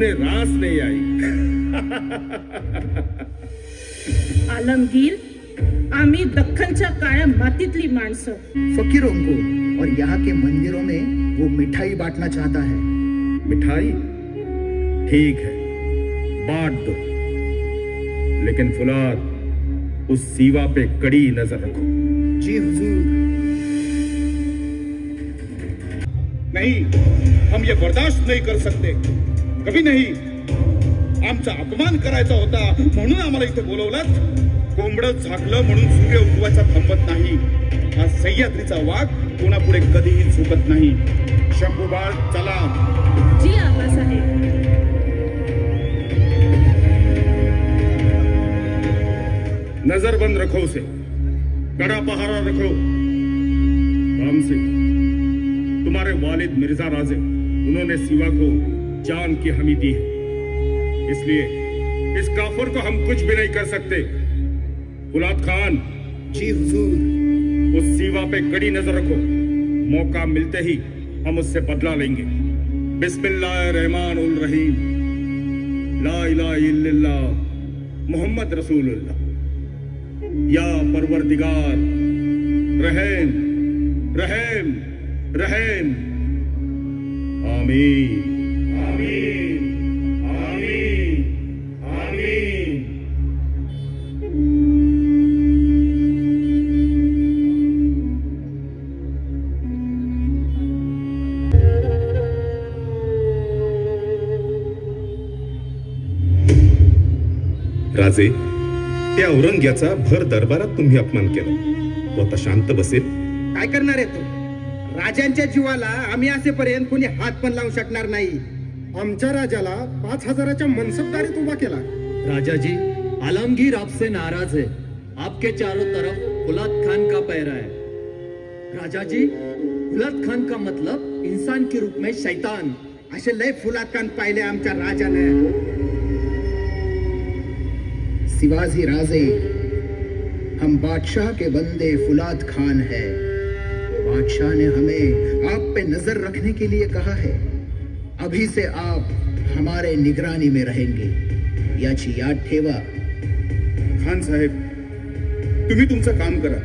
उसने रास नहीं आई। आलमगीर, आम्ही दख्खनच्या काळ्या मातीतली माणसं। फकीरों को और यहाँ के मंदिरों में वो मिठाई बांटना चाहता है। मिठाई? ठीक है, बांट दो, लेकिन फुलाद, उस सीवा पे कड़ी नजर रखो। जी हुजूर। नहीं, हम ये बर्दाश्त नहीं कर सकते, कभी नहीं। आमचा अपमान करायचा होता म्हणून आम्हाला इथे बोलवलात। कोंबडं झाकलं म्हणून सूर्य उगवायचा थांबत नाही। हा सह्याद्रीचा वाघ कोणापुढे कधीही झुकत नाही। शंभूबाळ, चला। जी आबासाहेब। नजर बंद रखो उसे, कड़ा पहरा रखो। राम सिंह, तुम्हारे वालिद मिर्जा राजे, उन्होंने सिवा को जान की हमी दी है, इसलिए इस काफिर को हम कुछ भी नहीं कर सकते। फुलाद खान। जी हुजूर। उस सीवा पे कड़ी नजर रखो, मौका मिलते ही हम उससे बदला लेंगे। बिस्मिल्लाहिर्रहमानिर रहीम, ला इलाहा इल्लल्लाह मोहम्मद रसूलुल्लाह। या परवरदिगार, रहम रहम रहम। आमीन आमीन आमीन आमीन। राजे, त्या औरंग्याचा भर दरबारात तुम्ही अपमान केला, तो आता शांत बसेल? काय करणार आहे तो? राजांच्या जीवाला आम्ही असेपर्यंत कोणी हात पण लावू शकणार नाही। आमच्या राजाला 5000च्या मनसबदारीत उभा केला। राजा जी, आलमगीर आपसे नाराज है। आपके चारों तरफ फुलाद खान का पहरा है। राजा जी, फुलाद खान का मतलब इंसान के रूप में शैतान। असे लय फुलाद खान पाहिले आमच्या राजाने। शिवाजी राजे, हम बादशाह के बंदे फुलाद खान है। बादशाह ने हमें आप पे नजर रखने के लिए कहा है। अभी से आप हमारे निगरानी में रहेंगे, याची याद ठेवा। खान साहेब, तुम्ही तुमचं काम करा,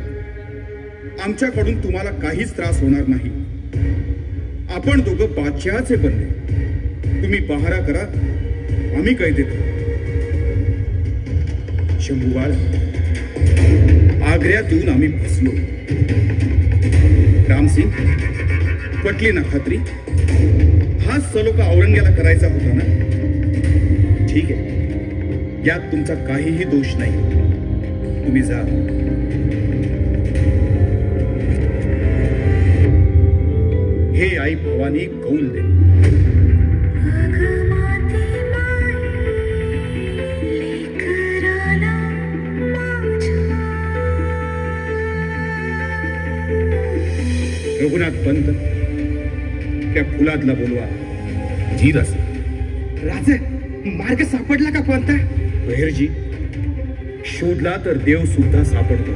आमच्याकडून तुम्हाला काहीच त्रास होणार नाही। आपण दोघं बादशहाचे बंदे, तुम्ही पहारा करा, आम्ही कैदेत राहू। शंभूबाळ, आग्र्यात येऊन आम्ही फसलो। रामसिंग, पटली ना खात्री? हाच सलोखा औरंग्याला करायचा होता ना? ठीक आहे, यात तुमचा काहीही दोष नाही, तुम्ही जा। हे आई भवानी कौल दे। रघुनाथ पंत, त्या फुलादला बोलवा। जी राजे। राजे, मार्ग सापडला का पंत? बहिरजी, शोधला तर देव सुद्धा सापडतो।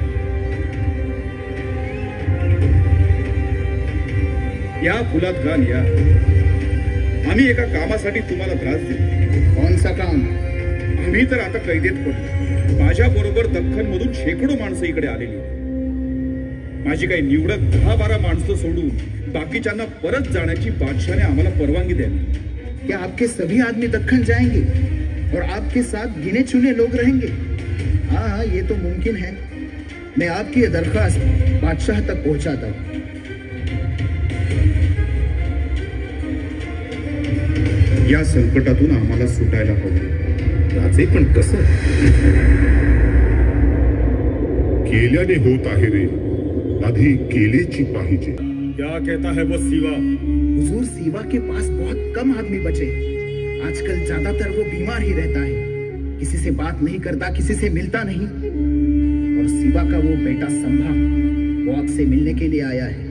या फुलाद खान, या। आम्ही एका कामासाठी तुम्हाला त्रास देऊ। कौनसा काम? आम्ही तर आता कैदेत पडलो। माझ्या बरोबर दख्खन मधून शेकडो माणसं इकडे आलेली। माझी काही निवडक 10-12 माणसं सोडून बाकीच्यांना परत जाण्याची बादशाहने आम्हाला परवानगी द्यावी। क्या आपके सभी आदमी दक्खन जाएंगे और आपके साथ गिने चुने लोग रहेंगे? हाँ, ये तो मुमकिन है। मैं आपकी ये दरख्वास्त बादशाह तक पहुंचाता हूँ। या संकटातून आम्हाला सुटायला हवं। राजे, पण कसं? केल्याने होत आहे रे, आधी केलेची पाहिजे। क्या कहता है वो सीवा? हुजूर, सीवा के पास बहुत कम आदमी बचे। आजकल ज्यादातर वो बीमार ही रहता है, किसी से बात नहीं करता, किसी से मिलता नहीं। और सीवा का वो बेटा संभा, वो आपसे मिलने के लिए आया है।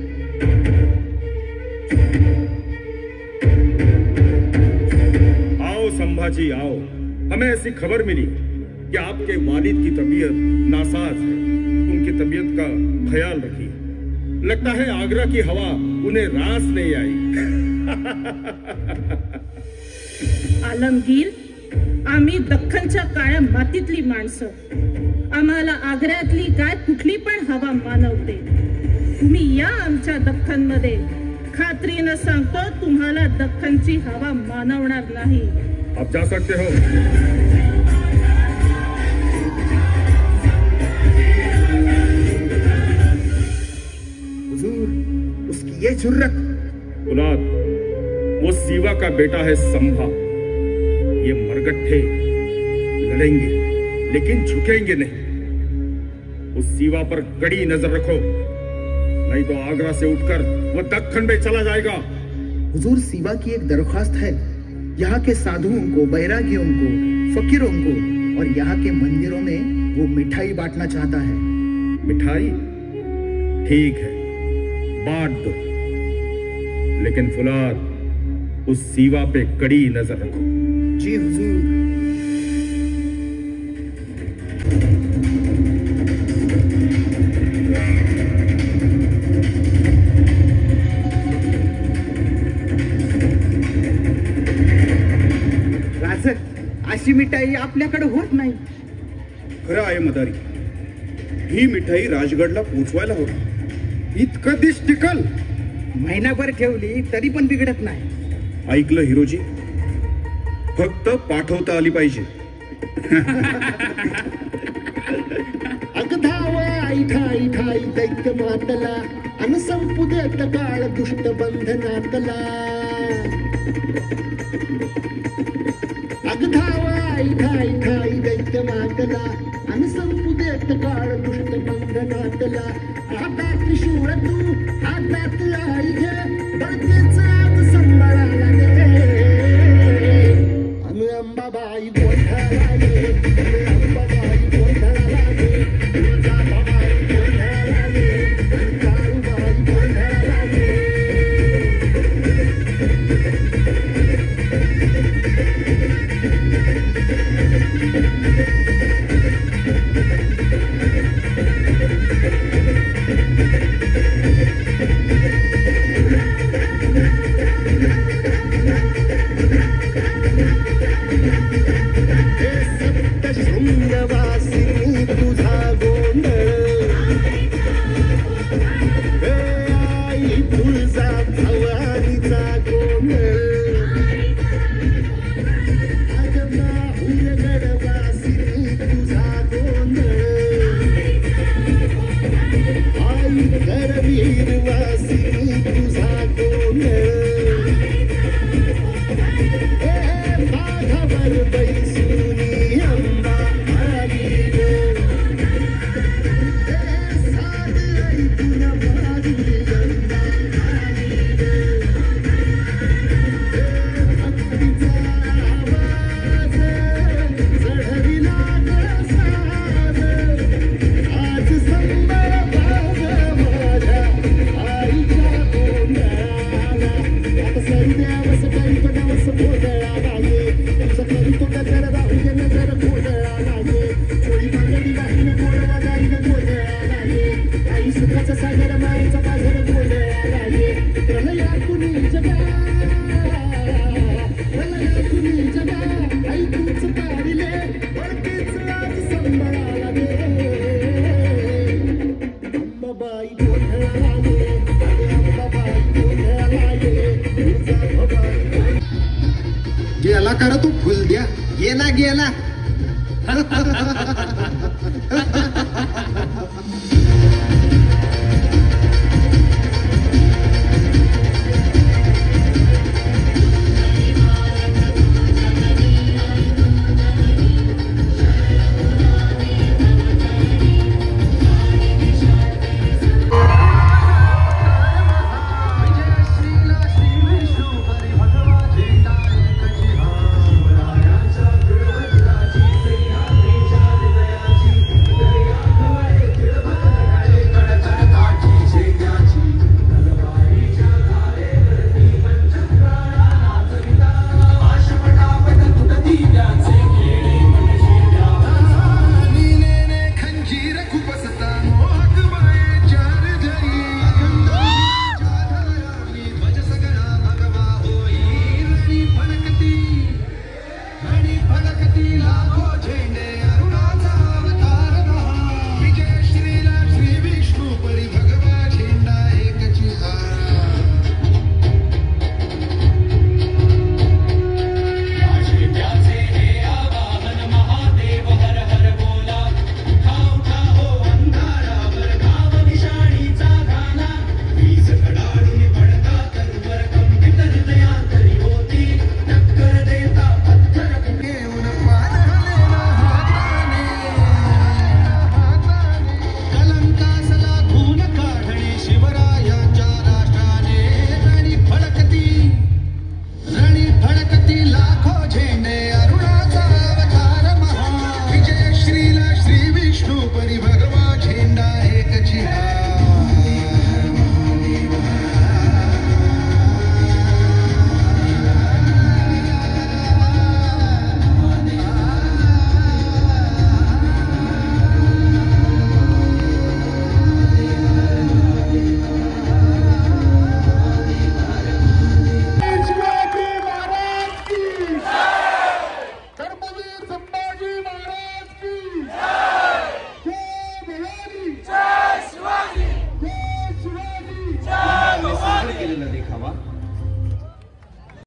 आओ संभाजी, आओ। हमें ऐसी खबर मिली कि आपके वालिद की तबीयत नासाज है, उनकी तबीयत का ख्याल रखिए। लगता है आगरा की हवा उन्हें रास नहीं आई। आलमगीर, आम्ही दख्खनच्या काळ्या मातीतली माणसं. आम्हाला आग्र्यातली काय कुठली पण हवा मानवते. तुम्ही या आमच्या दख्खनमध्ये, खात्रीनं सांगतो तुम्हाला दख्खनची हवा मानवणार नाही. आप जा सकते हो. हुजूर, उसकी ये जुर्रत. फुलाद, वो सीवा का बेटा है संभा. ये मरगट्ठे लड़ेंगे लेकिन झुकेंगे नहीं. उस सीवा पर कड़ी नजर रखो, नहीं तो आगरा से उठकर वो दक्खन में चला जाएगा. हुजूर, सीवा की एक दरख्वास्त है. यहाँ के साधुओं को, बैरागियों को, फकीरों को और यहाँ के मंदिरों में वो मिठाई बांटना चाहता है. मिठाई? ठीक है, बांट दो, लेकिन फुलाद उस सीवा पे कड़ी नजर रखो. जी हुजूर. अशी मिठाई आपल्याकडे होत नाही. खरं आहे मदारी, ही मिठाई राजगडला पोचवायला हवी. इतकं दिस टिकल? महिनाभर ठेवली तरी पण बिघडत नाही. ऐकलं हिरोजी, फक्त पाठवता आली पाहिजे. अगधावा ऐठाई ठाई दैत्य मातला अन संपू देत काळ दुष्ट बंधनातला. अगधावा ऐठाई ठाई दैत्य मातला अन संपू देत काळ दुष्ट बंधनातला. हातात त्रिशूळ तू, हातात आई घे, बळतेच आज संबळाला दे. अन अंबाबाई गोंधळाला दे, अंबाबाई गोंधळाला दे, तुळजाबाई गोंधळाला दे, काळूबाई गोंधळाला दे. शृंगवासिनी तुझा गोंधळ, आई तुळजा भवानीचा गोंधळ. अगमाहूर गडवासिनी तुझा गोंधळ, आई करवीर वासिनी तुझा गोंधळ. माघवर बैसुनी अंबा आली ग, साध ऐकून माझी अंबा आली ग. भक्तीचा आवाज चढविला ग साज, आज संबर बाज माझ्या आईच्या गोंधळाला. आता सरुद्यावस कल्पनावस गोंधळाला ये, तुझं करू तो नजर राहू दे, नजर गोंधळाला ये. चोळी बांगडी वाहिन गोडवा जाईन गोंधळाला ये. आई सुखाचा सागर मायेचा बाजार गोंधळाला ये. प्रलया कुणी जगा, प्रलया कुणी जगा, आई तूच काढिले, वळतेच आज संबळाला दे. अंबाबाई गोंधळाला ये, अंबाबाई गोंधळाला ये, तुळजाभवानी. गेला करा तू फुल द्या, गेला गेला.